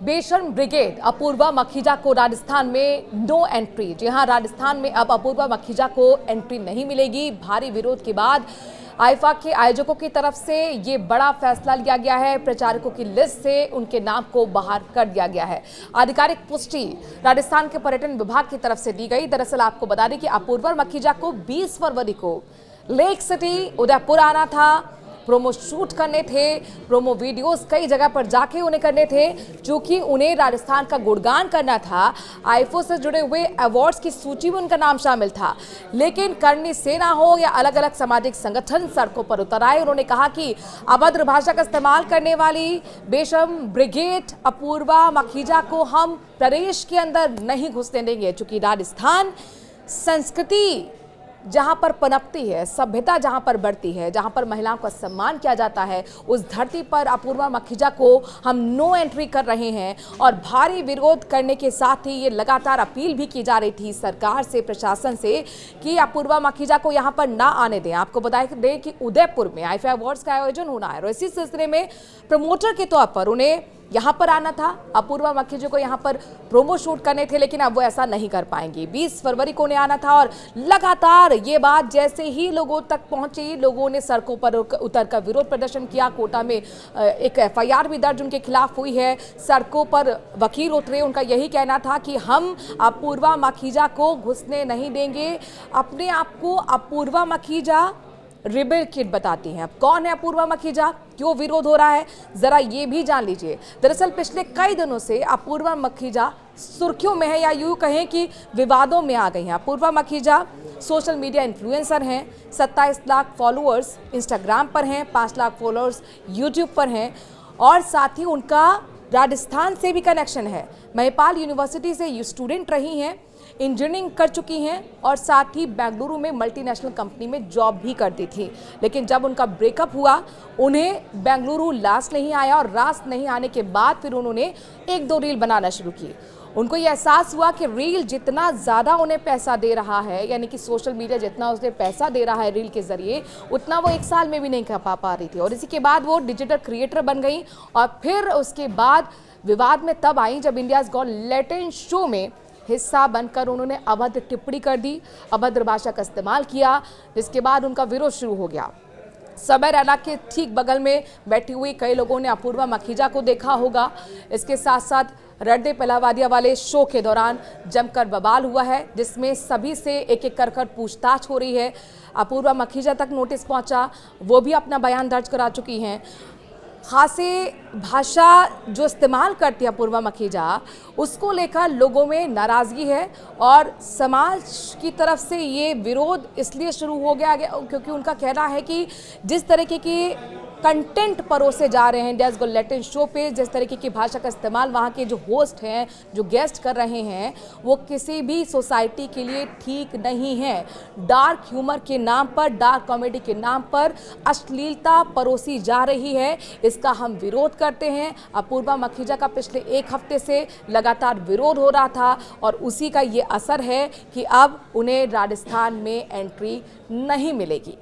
बेशर्म ब्रिगेड अपूर्वा मखीजा को राजस्थान में नो एंट्री। जी हां, राजस्थान में अब अपूर्वा मखीजा को एंट्री नहीं मिलेगी। भारी विरोध के बाद आईफा के आयोजकों की तरफ से ये बड़ा फैसला लिया गया है। प्रचारकों की लिस्ट से उनके नाम को बाहर कर दिया गया है। आधिकारिक पुष्टि राजस्थान के पर्यटन विभाग की तरफ से दी गई। दरअसल आपको बता दें कि अपूर्वा मखीजा को 20 फरवरी को लेक सिटी उदयपुर आना था, प्रोमो शूट करने थे, प्रोमो वीडियोस कई जगह पर जाके उन्हें करने थे, क्योंकि उन्हें राजस्थान का गुणगान करना था। आईफो से जुड़े हुए अवार्ड्स की सूची में उनका नाम शामिल था, लेकिन करनी सेना हो या अलग अलग सामाजिक संगठन सड़कों पर उतर आए। उन्होंने कहा कि अभद्र भाषा का इस्तेमाल करने वाली बेशर्म ब्रिगेड अपूर्वा मखीजा को हम प्रदेश के अंदर नहीं घुसने देंगे, क्योंकि राजस्थान संस्कृति जहां पर पनपती है, सभ्यता जहां पर बढ़ती है, जहां पर महिलाओं का सम्मान किया जाता है, उस धरती पर अपूर्वा मखीजा को हम नो एंट्री कर रहे हैं। और भारी विरोध करने के साथ ही ये लगातार अपील भी की जा रही थी सरकार से, प्रशासन से, कि अपूर्वा मखीजा को यहां पर ना आने दें। आपको बता दें कि उदयपुर में आईफा अवार्ड्स का आयोजन होना है और इसी सिलसिले में प्रमोटर के तौर पर उन्हें यहाँ पर आना था। अपूर्वा मखीजा को यहाँ पर प्रोमो शूट करने थे, लेकिन अब वो ऐसा नहीं कर पाएंगी। 20 फरवरी को उन्हें आना था और लगातार ये बात जैसे ही लोगों तक पहुंची, लोगों ने सड़कों पर उतरकर विरोध प्रदर्शन किया। कोटा में एक एफआईआर भी दर्ज उनके खिलाफ हुई है। सड़कों पर वकील उतरे, उनका यही कहना था कि हम अपूर्वा मखीजा को घुसने नहीं देंगे। अपने आप को अपूर्वा मखीजा रिबेल किड बताती हैं। अब कौन है अपूर्वा मखीजा, क्यों विरोध हो रहा है, जरा ये भी जान लीजिए। दरअसल पिछले कई दिनों से अपूर्वा मखीजा सुर्खियों में है, या यूं कहें कि विवादों में आ गई हैं। Apurva Makhija social media influencer हैं। 27 लाख फॉलोअर्स इंस्टाग्राम पर हैं, 5 लाख फॉलोअर्स यूट्यूब पर हैं, और साथ ही उनका राजस्थान से भी कनेक्शन है। महिपाल यूनिवर्सिटी से स्टूडेंट रही हैं, इंजीनियरिंग कर चुकी हैं, और साथ ही बेंगलुरु में मल्टीनेशनल कंपनी में जॉब भी करती थी। लेकिन जब उनका ब्रेकअप हुआ, उन्हें बेंगलुरु रास नहीं आया, और रास नहीं आने के बाद फिर उन्होंने 1-2 रील बनाना शुरू की। उनको ये एहसास हुआ कि रील जितना ज़्यादा उन्हें पैसा दे रहा है, यानी कि सोशल मीडिया जितना उसे पैसा दे रहा है रील के ज़रिए, उतना वो 1 साल में भी नहीं कर पा रही थी। और इसी के बाद वो डिजिटल क्रिएटर बन गई, और फिर उसके बाद विवाद में तब आई जब इंडियाज़ गॉट लैटेंट शो में हिस्सा बनकर उन्होंने अभद्र टिप्पणी कर दी, अभद्र भाषा का इस्तेमाल किया, जिसके बाद उनका विरोध शुरू हो गया। समय रैना के ठीक बगल में बैठी हुई कई लोगों ने अपूर्वा मखीजा को देखा होगा। इसके साथ साथ रड्डे पहलावादिया वाले शो के दौरान जमकर बवाल हुआ है, जिसमें सभी से एक एक कर पूछताछ हो रही है। अपूर्वा मखीजा तक नोटिस पहुंचा, वो भी अपना बयान दर्ज करा चुकी हैं। खासी भाषा जो इस्तेमाल करती है अपूर्वा मखीजा, उसको लेकर लोगों में नाराज़गी है, और समाज की तरफ से ये विरोध इसलिए शुरू हो गया क्योंकि उनका कहना है कि जिस तरीके की कंटेंट परोसे जा रहे हैं इंडियाज़ गॉट लैटेंट शो पे, जिस तरीके की भाषा का इस्तेमाल वहाँ के जो होस्ट हैं, जो गेस्ट कर रहे हैं, वो किसी भी सोसाइटी के लिए ठीक नहीं है। डार्क ह्यूमर के नाम पर, डार्क कॉमेडी के नाम पर अश्लीलता परोसी जा रही है। इसका हम विरोध करते हैं। अपूर्वा मखीजा का पिछले 1 हफ्ते से लगातार विरोध हो रहा था, और उसी का ये असर है कि अब उन्हें राजस्थान में एंट्री नहीं मिलेगी।